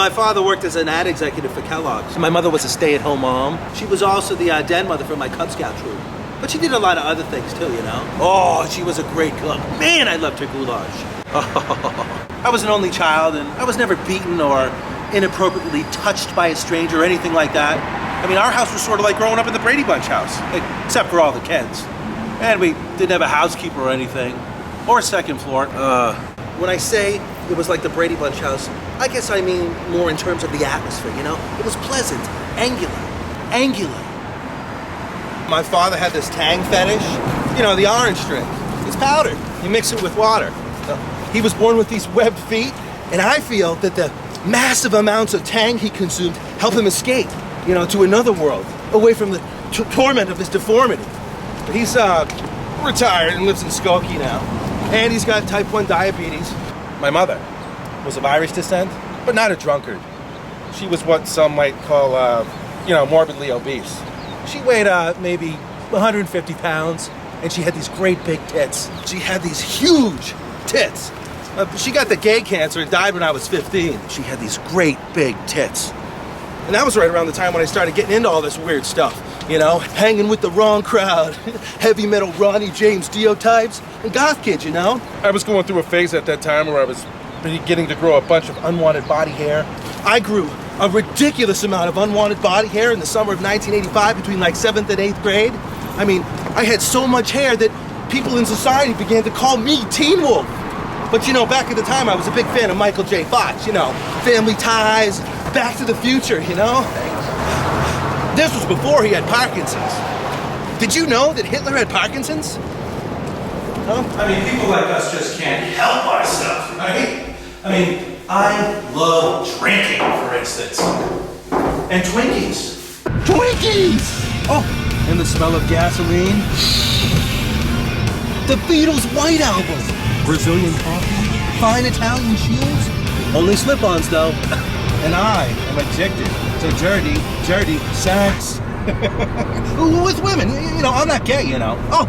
my father worked as an ad executive for Kellogg's. My mother was a stay-at-home mom. She was also the den mother for my Cub Scout troop. But she did a lot of other things too, you know? Oh, she was a great cook. Man, I loved her goulash. I was an only child, and I was never beaten or inappropriately touched by a stranger or anything like that. I mean, our house was sort of like growing up in the Brady Bunch house, except for all the Kens. And we didn't have a housekeeper or anything, or a second floor. When I say it was like the Brady Bunch house, I guess I mean more in terms of the atmosphere, you know? It was pleasant, angular. My father had this Tang fetish, you know, the orange drink. It's powdered. You mix it with water. He was born with these webbed feet, and I feel that the massive amounts of Tang he consumed help him escape, you know, to another world, away from the torment of his deformity. He's retired and lives in Skokie now, and he's got type 1 diabetes. My mother was of Irish descent, but not a drunkard. She was what some might call, morbidly obese. She weighed maybe 150 pounds, and she had these great big tits. She had these huge tits. She got the gay cancer and died when I was 15. She had these great big tits. And that was right around the time when I started getting into all this weird stuff, you know, hanging with the wrong crowd, heavy metal Ronnie James Dio types, and goth kids, you know? I was going through a phase at that time where I was beginning to grow a bunch of unwanted body hair. I grew a ridiculous amount of unwanted body hair in the summer of 1985 between like 7th and 8th grade. I mean, I had so much hair that people in society began to call me Teen Wolf. But you know, back at the time, I was a big fan of Michael J. Fox, you know, Family Ties, Back to the Future, you know? This was before he had Parkinson's. Did you know that Hitler had Parkinson's? Huh? I mean, people like us just can't help ourselves, right? I mean, I love drinking, for instance. And Twinkies. Twinkies! Oh, and the smell of gasoline. The Beatles' White Album. Brazilian coffee, fine Italian shoes. Only slip-ons, though. And I am addicted to dirty sex. With women, you know, I'm not gay, you know. Oh,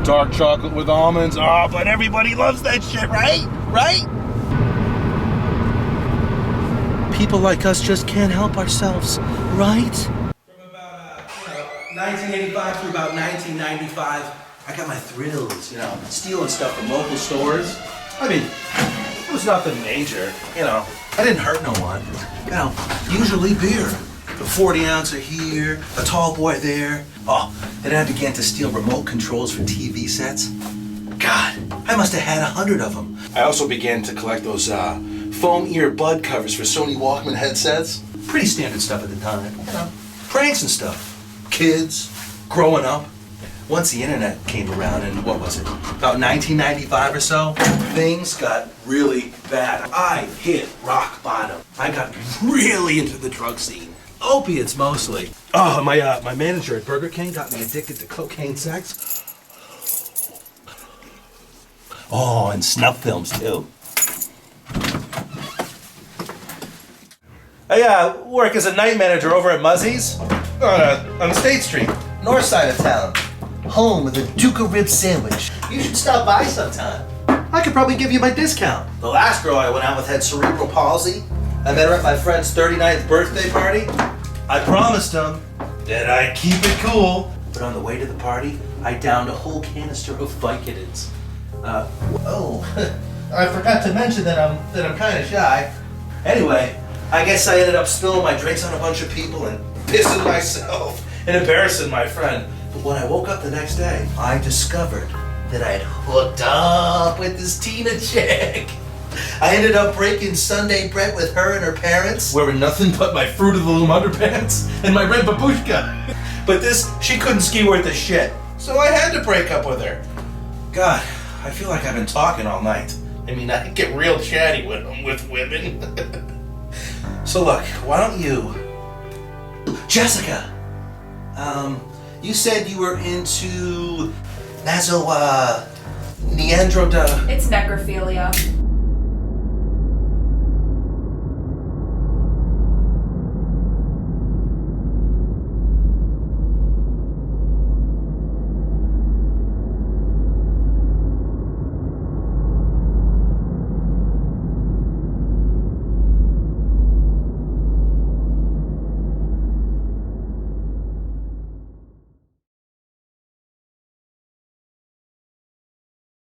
dark chocolate with almonds. Oh, but everybody loves that shit, right? Right? People like us just can't help ourselves, right? From about 1985 through about 1995, I got my thrills, you know, stealing stuff from local stores. I mean, it was nothing major, you know. I didn't hurt no one. You know, usually beer. A 40 ouncer here, a tall boy there. Oh, then I began to steal remote controls for TV sets. God, I must have had 100 of them. I also began to collect those foam ear bud covers for Sony Walkman headsets. Pretty standard stuff at the time, you know. Pranks and stuff. Kids, growing up. Once the internet came around in, what was it, about 1995 or so, things got really bad. I hit rock bottom. I got really into the drug scene. Opiates mostly. Oh, my manager at Burger King got me addicted to cocaine sex. Oh, and snuff films too. I work as a night manager over at Muzzy's on State Street, north side of town. Home with a Duca rib sandwich. You should stop by sometime. I could probably give you my discount. The last girl I went out with had cerebral palsy. I met her at my friend's 39th birthday party. I promised him that I'd keep it cool. But on the way to the party, I downed a whole canister of Vicodins. I forgot to mention that I'm kind of shy. Anyway, I guess I ended up spilling my drinks on a bunch of people and pissing myself and embarrassing my friend. But when I woke up the next day, I discovered that I had hooked up with this Tina chick. I ended up breaking Sunday bread with her and her parents, wearing nothing but my Fruit of the Loom underpants and my red babushka. But she couldn't ski worth a shit. So I had to break up with her. God, I feel like I've been talking all night. I mean, I get real chatty when I'm with women. So look, why don't you... Jessica! You said you were into Neandro... It's necrophilia.